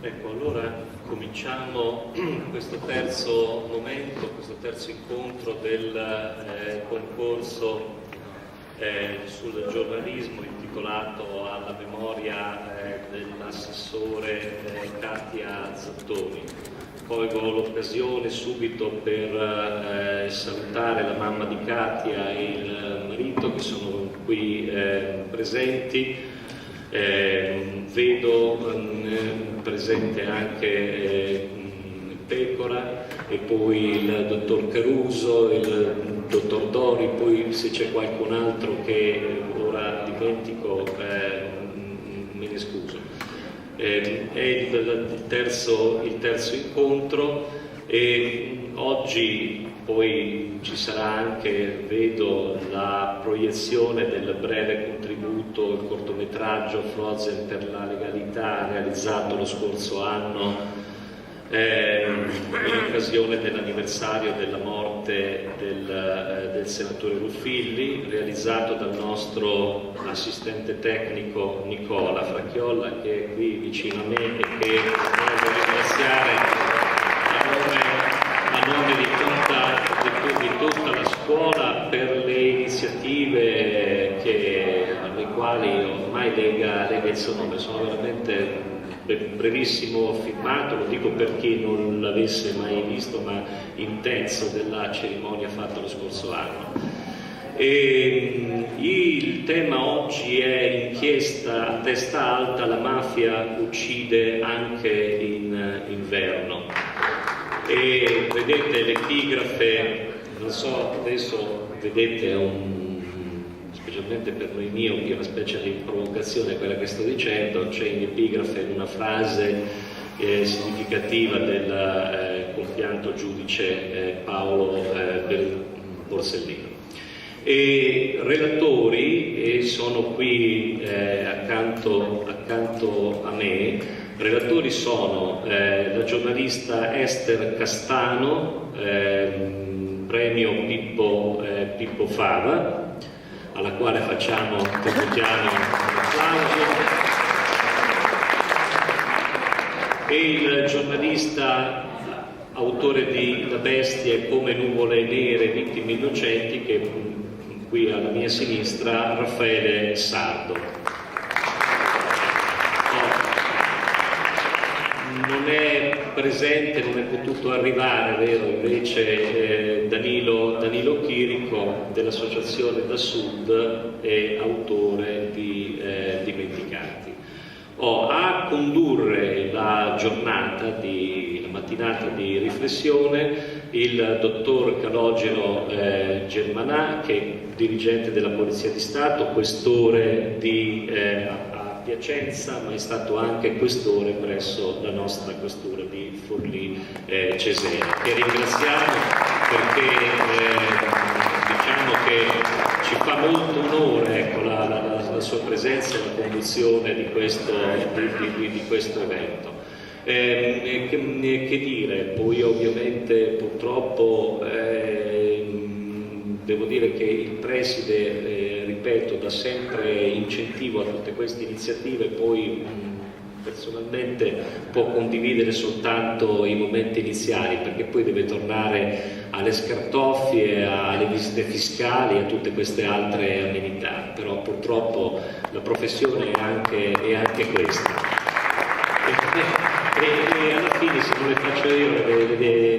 Ecco, allora cominciamo questo terzo momento, questo terzo incontro del concorso sul giornalismo intitolato alla memoria dell'assessore Katia Zattoni. Colgo l'occasione subito per salutare la mamma di Katia e il marito che sono qui presenti. Vedo presente anche Pecora e poi il dottor Caruso, il dottor Dori, poi se c'è qualcun altro che ora dimentico me ne scuso. È il terzo incontro e oggi poi ci sarà anche, vedo, la proiezione del breve contributo, il cortometraggio Frozen per la legalità realizzato lo scorso anno in occasione dell'anniversario della morte del senatore Ruffilli, realizzato dal nostro assistente tecnico Nicola Fracchiolla, che è qui vicino a me e che voglio ringraziare a nome di tutta la scuola per le iniziative alle quali ormai lega il suo nome. Sono veramente brevissimo filmato, lo dico per chi non l'avesse mai visto, ma intenso, della cerimonia fatta lo scorso anno. Il tema oggi è inchiesta a testa alta, la mafia uccide anche in inverno. E vedete l'epigrafe, non so, adesso vedete specialmente per noi miopi, una specie di provocazione quella che sto dicendo, c'è in epigrafe una frase significativa del compianto giudice Paolo Borsellino. E relatori, e sono qui accanto a me, relatori sono la giornalista Ester Castano, premio Pippo Fava, alla quale tributiamo un applauso, e il giornalista autore di La bestia e come nuvole nere, vittime innocenti, che è qui alla mia sinistra, Raffaele Sardo. Non è presente, non è potuto arrivare, vero, invece Danilo Chirico dell'Associazione Da Sud è autore di Dimenticati. A condurre la mattinata di riflessione il dottor Calogero Germanà, che è dirigente della Polizia di Stato, questore Piacenza, ma è stato anche questore presso la nostra questura di Forlì Cesena, che ringraziamo perché diciamo che ci fa molto onore, ecco, la sua presenza e la conduzione di questo evento. Che dire, poi ovviamente purtroppo devo dire che il preside, ripeto, dà sempre incentivo a tutte queste iniziative, poi personalmente può condividere soltanto i momenti iniziali, perché poi deve tornare alle scartoffie, alle visite fiscali, a tutte queste altre amenità, però purtroppo la professione è anche questa. E alla fine, se non le faccio io,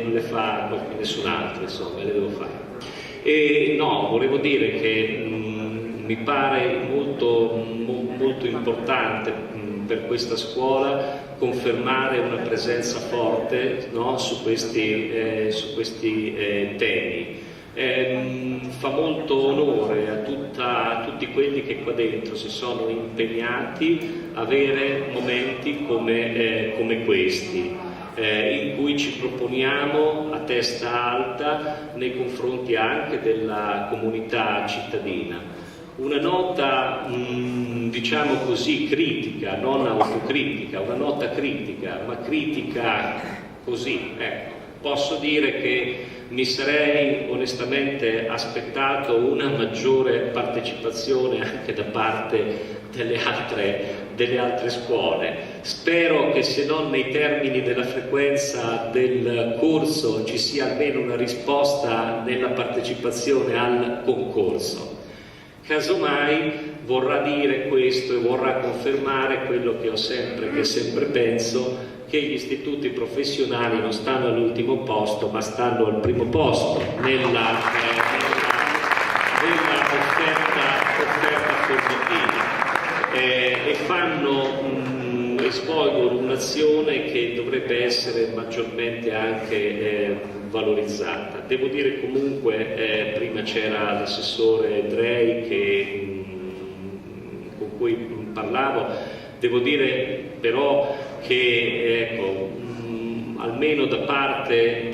non le fa nessun altro, insomma, le devo fare. E no, volevo dire che mi pare molto importante per questa scuola confermare una presenza forte, no, su questi temi. Fa molto onore a tutti quelli che qua dentro si sono impegnati a avere momenti come questi, in cui ci proponiamo a testa alta nei confronti anche della comunità cittadina. Una nota, diciamo così, critica, non autocritica, una nota critica, ma critica così, ecco. Posso dire che mi sarei onestamente aspettato una maggiore partecipazione anche da parte delle delle altre scuole. Spero che, se non nei termini della frequenza del corso, ci sia almeno una risposta nella partecipazione al concorso. Casomai vorrà dire questo e vorrà confermare quello che sempre penso, che gli istituti professionali non stanno all'ultimo posto, ma stanno al primo posto nella offerta formativa, e svolgono un'azione che dovrebbe essere maggiormente anche valorizzata. Devo dire comunque, prima c'era l'assessore Drei con cui parlavo, devo dire però che almeno da parte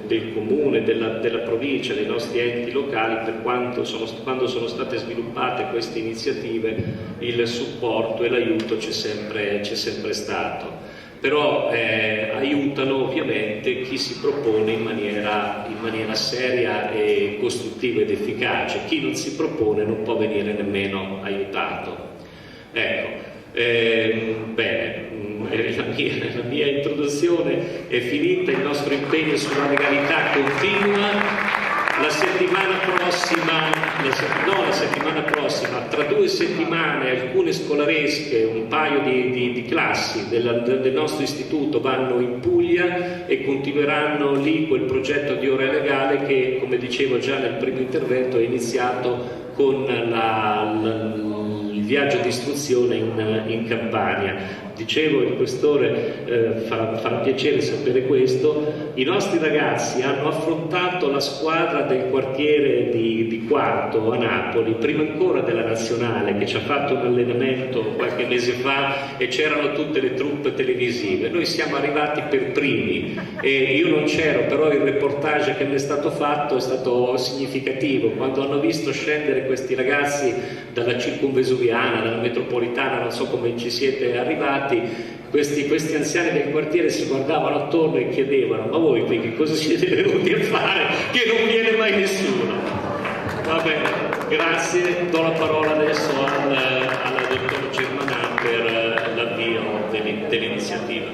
del comune, della provincia, dei nostri enti locali, quando sono state sviluppate queste iniziative, il supporto e l'aiuto c'è sempre stato. Però aiutano ovviamente chi si propone in maniera seria e costruttiva ed efficace. Chi non si propone non può venire nemmeno aiutato. Ecco, bene, la mia introduzione è finita. Il nostro impegno sulla legalità continua. La settimana prossima, tra 2 settimane, alcune scolaresche, un paio di classi del nostro istituto vanno in Puglia e continueranno lì quel progetto di ora legale che, come dicevo già nel primo intervento, è iniziato con il viaggio di istruzione in Campania. Dicevo, il questore farà piacere sapere questo. I nostri ragazzi hanno affrontato la squadra del quartiere di Quarto a Napoli, prima ancora della nazionale, che ci ha fatto un allenamento qualche mese fa e c'erano tutte le truppe televisive. Noi siamo arrivati per primi e io non c'ero, però il reportage che mi è stato fatto è stato significativo. Quando hanno visto scendere questi ragazzi dalla circumvesuviana, dalla metropolitana, non so come ci siete arrivati, questi anziani del quartiere si guardavano attorno e chiedevano: ma voi qui che cosa siete venuti a fare, che non viene mai nessuno? Va bene, grazie. Do la parola adesso al dottor Germanà per l'avvio dell'iniziativa.